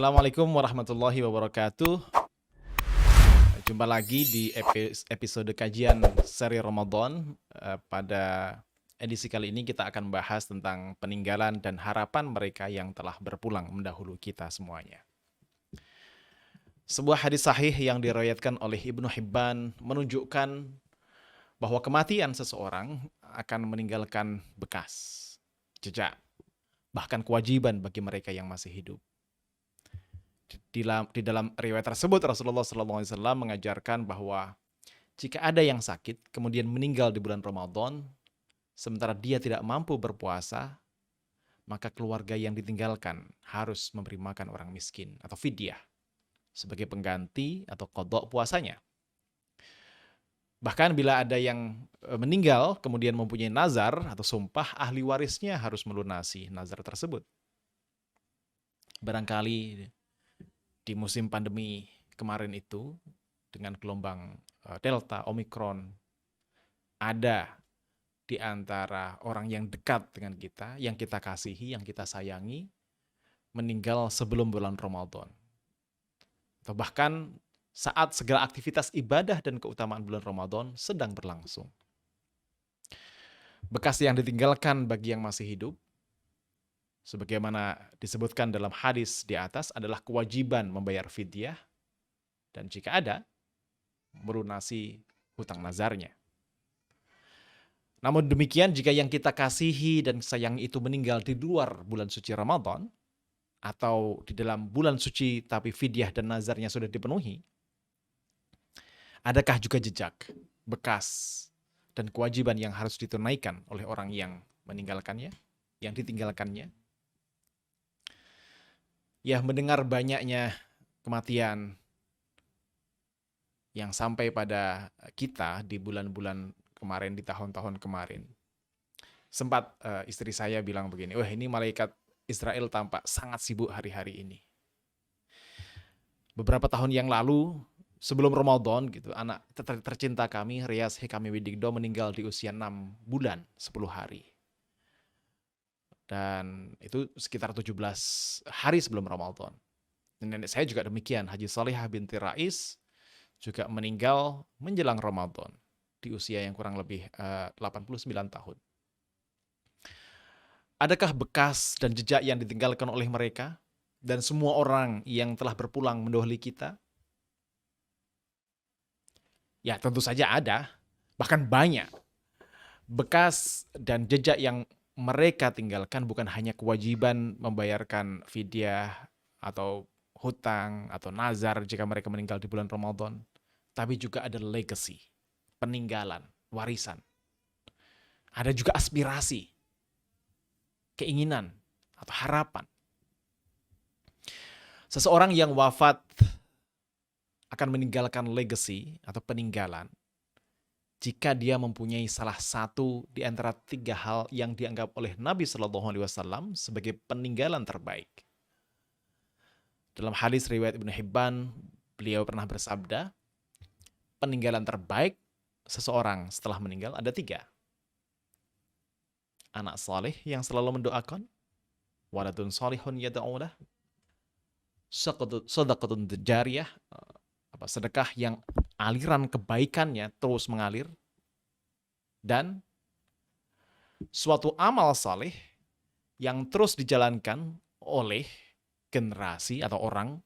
Assalamualaikum warahmatullahi wabarakatuh. Jumpa lagi di episode kajian seri Ramadan. Pada edisi kali ini kita akan bahas tentang peninggalan dan harapan mereka yang telah berpulang mendahulu kita semuanya. Sebuah hadis sahih yang diriwayatkan oleh Ibnu Hibban menunjukkan bahwa kematian seseorang akan meninggalkan bekas, jejak, bahkan kewajiban bagi mereka yang masih hidup. Di dalam riwayat tersebut Rasulullah SAW mengajarkan bahwa jika ada yang sakit kemudian meninggal di bulan Ramadan sementara dia tidak mampu berpuasa, maka keluarga yang ditinggalkan harus memberi makan orang miskin atau fidyah sebagai pengganti atau qadha puasanya. Bahkan bila ada yang meninggal kemudian mempunyai nazar atau sumpah, ahli warisnya harus melunasi nazar tersebut. Barangkali di musim pandemi kemarin itu, dengan gelombang Delta, Omikron, ada di antara orang yang dekat dengan kita, yang kita kasihi, yang kita sayangi, meninggal sebelum bulan Ramadan. Atau bahkan saat segala aktivitas ibadah dan keutamaan bulan Ramadan sedang berlangsung. Bekas yang ditinggalkan bagi yang masih hidup, sebagaimana disebutkan dalam hadis di atas, adalah kewajiban membayar fidyah dan jika ada, melunasi hutang nazarnya. Namun demikian, jika yang kita kasihi dan sayangi itu meninggal di luar bulan suci Ramadan atau di dalam bulan suci tapi fidyah dan nazarnya sudah dipenuhi, adakah juga jejak, bekas, dan kewajiban yang harus ditunaikan oleh orang yang meninggalkannya, yang ditinggalkannya? Ya, mendengar banyaknya kematian yang sampai pada kita di bulan-bulan kemarin, di tahun-tahun kemarin. Sempat istri saya bilang begini, wah ini malaikat Israel tampak sangat sibuk hari-hari ini. Beberapa tahun yang lalu, sebelum Ramadan, gitu, anak tercinta kami, Rias Hikami Widigdo, meninggal di usia 6 bulan, 10 hari. Dan itu sekitar 17 hari sebelum Ramadan. Dan nenek saya juga demikian, Haji Salihah binti Rais, juga meninggal menjelang Ramadan di usia yang kurang lebih 89 tahun. Adakah bekas dan jejak yang ditinggalkan oleh mereka dan semua orang yang telah berpulang mendahului kita? Ya, tentu saja ada, bahkan banyak. Bekas dan jejak yang mereka tinggalkan bukan hanya kewajiban membayarkan fidyah atau hutang atau nazar jika mereka meninggal di bulan Ramadan, tapi juga ada legacy, peninggalan, warisan. Ada juga aspirasi, keinginan atau harapan. Seseorang yang wafat akan meninggalkan legacy atau peninggalan jika dia mempunyai salah satu di antara 3 hal yang dianggap oleh Nabi SAW sebagai peninggalan terbaik. Dalam hadis riwayat Ibnu Hibban, beliau pernah bersabda, peninggalan terbaik seseorang setelah meninggal ada 3. Anak saleh yang selalu mendoakan, waladun salihun yad'ulah, shadaqatun jariyah, sedekah yang aliran kebaikannya terus mengalir, dan suatu amal saleh yang terus dijalankan oleh generasi atau orang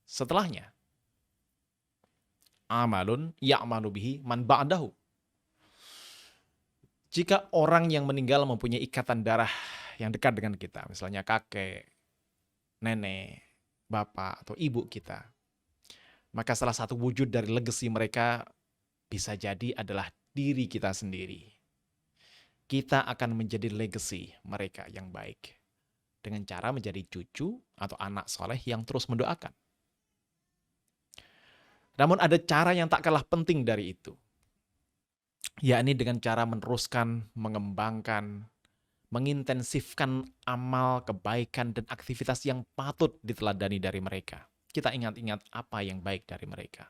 setelahnya. Amalun ya'malu bihi man ba'dahu. Jika orang yang meninggal mempunyai ikatan darah yang dekat dengan kita, misalnya kakek, nenek, bapak, atau ibu kita, maka salah satu wujud dari legacy mereka bisa jadi adalah diri kita sendiri. Kita akan menjadi legacy mereka yang baik dengan cara menjadi cucu atau anak soleh yang terus mendoakan. Namun ada cara yang tak kalah penting dari itu, yakni dengan cara meneruskan, mengembangkan, mengintensifkan amal, kebaikan, dan aktivitas yang patut diteladani dari mereka. Kita ingat-ingat apa yang baik dari mereka.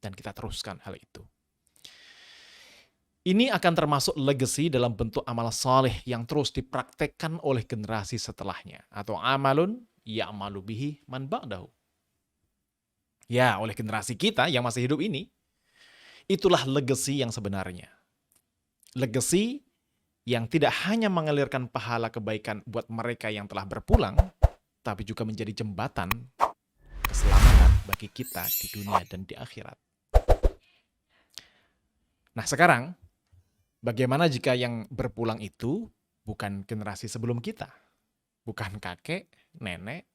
Dan kita teruskan hal itu. Ini akan termasuk legacy dalam bentuk amal saleh yang terus dipraktekkan oleh generasi setelahnya. Atau amalun ya'malu bihi man ba'dahu. Ya, oleh generasi kita yang masih hidup ini, itulah legacy yang sebenarnya. Legacy yang tidak hanya mengalirkan pahala kebaikan buat mereka yang telah berpulang, tapi juga menjadi jembatan keselamatan bagi kita di dunia dan di akhirat. Nah sekarang, bagaimana jika yang berpulang itu bukan generasi sebelum kita? Bukan kakek, nenek,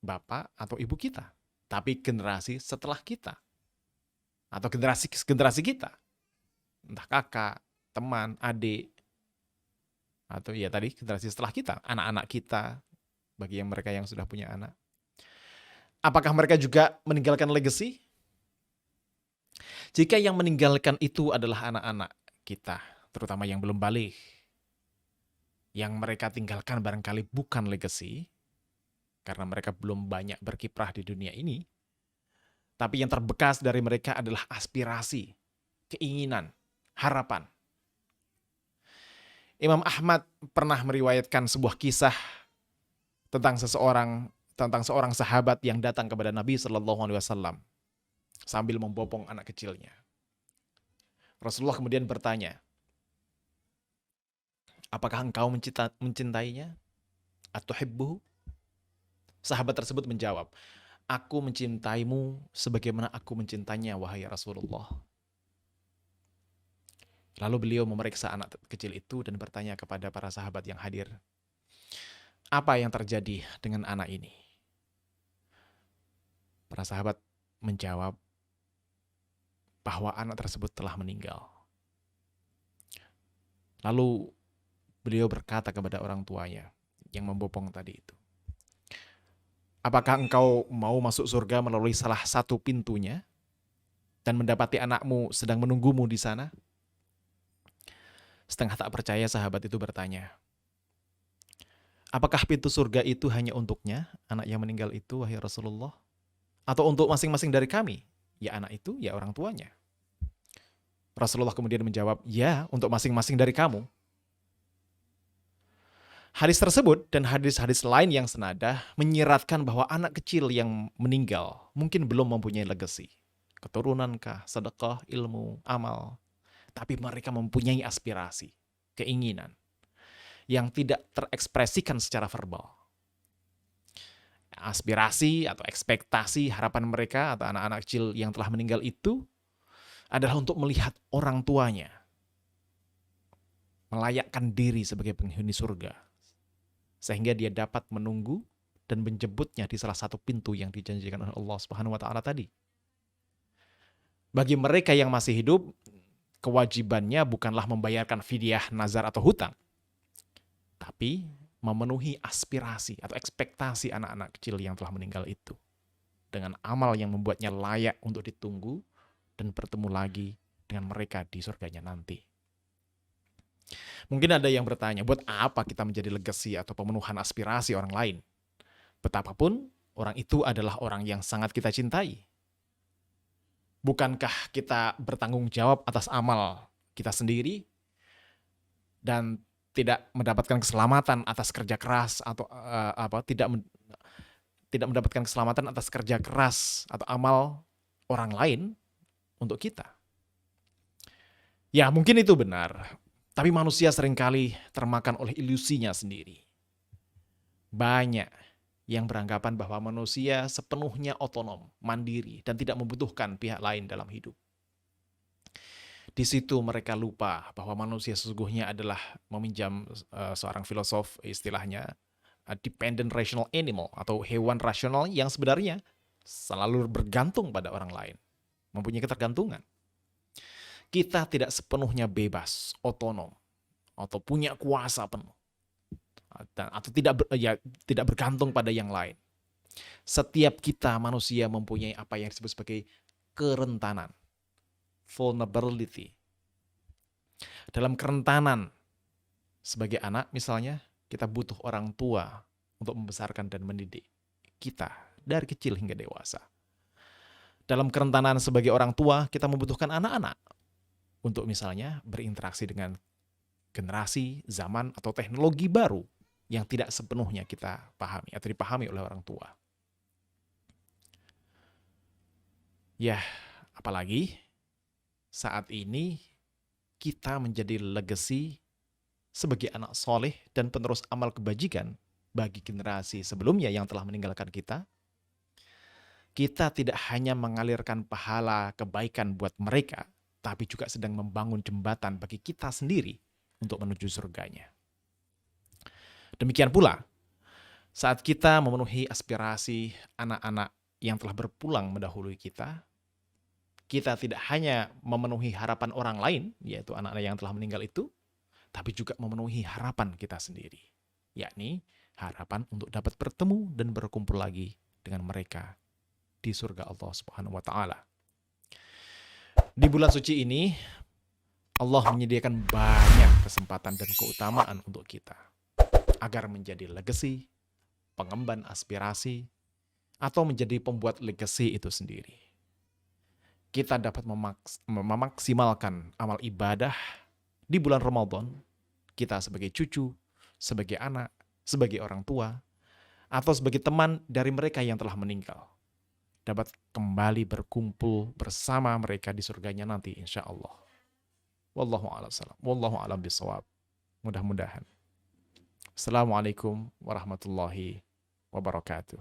bapak, atau ibu kita, tapi generasi setelah kita. Atau generasi kita. Entah kakak, teman, adik, atau ya tadi generasi setelah kita, anak-anak kita, bagi yang mereka yang sudah punya anak. Apakah mereka juga meninggalkan legacy? Jika yang meninggalkan itu adalah anak-anak kita, terutama yang belum balik, yang mereka tinggalkan barangkali bukan legacy, karena mereka belum banyak berkiprah di dunia ini, tapi yang terbekas dari mereka adalah aspirasi, keinginan, harapan. Imam Ahmad pernah meriwayatkan sebuah kisah tentang seorang sahabat yang datang kepada Nabi SAW sambil membopong anak kecilnya. Rasulullah kemudian bertanya, apakah engkau mencintainya? Atuhibbuhu? Sahabat tersebut menjawab, aku mencintaimu sebagaimana aku mencintainya, wahai Rasulullah. Lalu beliau memeriksa anak kecil itu dan bertanya kepada para sahabat yang hadir, apa yang terjadi dengan anak ini? Para sahabat menjawab bahwa anak tersebut telah meninggal. Lalu beliau berkata kepada orang tuanya yang membopong tadi itu, apakah engkau mau masuk surga melalui salah satu pintunya dan mendapati anakmu sedang menunggumu di sana? Setengah tak percaya sahabat itu bertanya, apakah pintu surga itu hanya untuknya, anak yang meninggal itu, wahai Rasulullah? Atau untuk masing-masing dari kami? Ya anak itu, ya orang tuanya. Rasulullah kemudian menjawab, ya untuk masing-masing dari kamu. Hadis tersebut dan hadis-hadis lain yang senada menyiratkan bahwa anak kecil yang meninggal mungkin belum mempunyai legacy. Keturunankah, sedekah, ilmu, amal. Tapi mereka mempunyai aspirasi, keinginan yang tidak terekspresikan secara verbal. Aspirasi atau ekspektasi harapan mereka atau anak-anak kecil yang telah meninggal itu adalah untuk melihat orang tuanya melayakkan diri sebagai penghuni surga, sehingga dia dapat menunggu dan menjemputnya di salah satu pintu yang dijanjikan oleh Allah Subhanahu wa taala tadi. Bagi mereka yang masih hidup, kewajibannya bukanlah membayarkan fidyah, nazar atau hutang, tapi memenuhi aspirasi atau ekspektasi anak-anak kecil yang telah meninggal itu dengan amal yang membuatnya layak untuk ditunggu dan bertemu lagi dengan mereka di surganya nanti. Mungkin ada yang bertanya, buat apa kita menjadi legacy atau pemenuhan aspirasi orang lain? Betapapun orang itu adalah orang yang sangat kita cintai. Bukankah kita bertanggung jawab atas amal kita sendiri dan tidak mendapatkan keselamatan atas kerja keras atau tidak mendapatkan keselamatan atas kerja keras atau amal orang lain untuk kita? Ya, mungkin itu benar. Tapi manusia seringkali termakan oleh ilusinya sendiri. Banyak yang beranggapan bahwa manusia sepenuhnya otonom, mandiri, dan tidak membutuhkan pihak lain dalam hidup. Di situ mereka lupa bahwa manusia sesungguhnya adalah, meminjam seorang filosof istilahnya, a dependent rational animal atau hewan rasional yang sebenarnya selalu bergantung pada orang lain, mempunyai ketergantungan. Kita tidak sepenuhnya bebas, otonom, atau punya kuasa penuh, atau tidak bergantung pada yang lain. Setiap kita manusia mempunyai apa yang disebut sebagai kerentanan, vulnerability. Dalam kerentanan sebagai anak misalnya, kita butuh orang tua untuk membesarkan dan mendidik kita dari kecil hingga dewasa. Dalam kerentanan sebagai orang tua, kita membutuhkan anak-anak untuk misalnya berinteraksi dengan generasi, zaman, atau teknologi baru yang tidak sepenuhnya kita pahami atau dipahami oleh orang tua. Ya, apalagi saat ini kita menjadi legacy sebagai anak soleh dan penerus amal kebajikan bagi generasi sebelumnya yang telah meninggalkan kita. Kita tidak hanya mengalirkan pahala kebaikan buat mereka, tapi juga sedang membangun jembatan bagi kita sendiri untuk menuju surganya. Demikian pula, saat kita memenuhi aspirasi anak-anak yang telah berpulang mendahului kita tidak hanya memenuhi harapan orang lain, yaitu anak-anak yang telah meninggal itu, tapi juga memenuhi harapan kita sendiri, yakni harapan untuk dapat bertemu dan berkumpul lagi dengan mereka di surga Allah Subhanahu wa Ta'ala. Di bulan suci ini, Allah menyediakan banyak kesempatan dan keutamaan untuk kita agar menjadi legacy, pengemban aspirasi, atau menjadi pembuat legacy itu sendiri. Kita dapat memaksimalkan amal ibadah di bulan Ramadan, kita sebagai cucu, sebagai anak, sebagai orang tua, atau sebagai teman dari mereka yang telah meninggal, dapat kembali berkumpul bersama mereka di surganya nanti insya Allah. Wallahu a'lam bishawab. Mudah-mudahan. Assalamualaikum warahmatullahi wabarakatuh.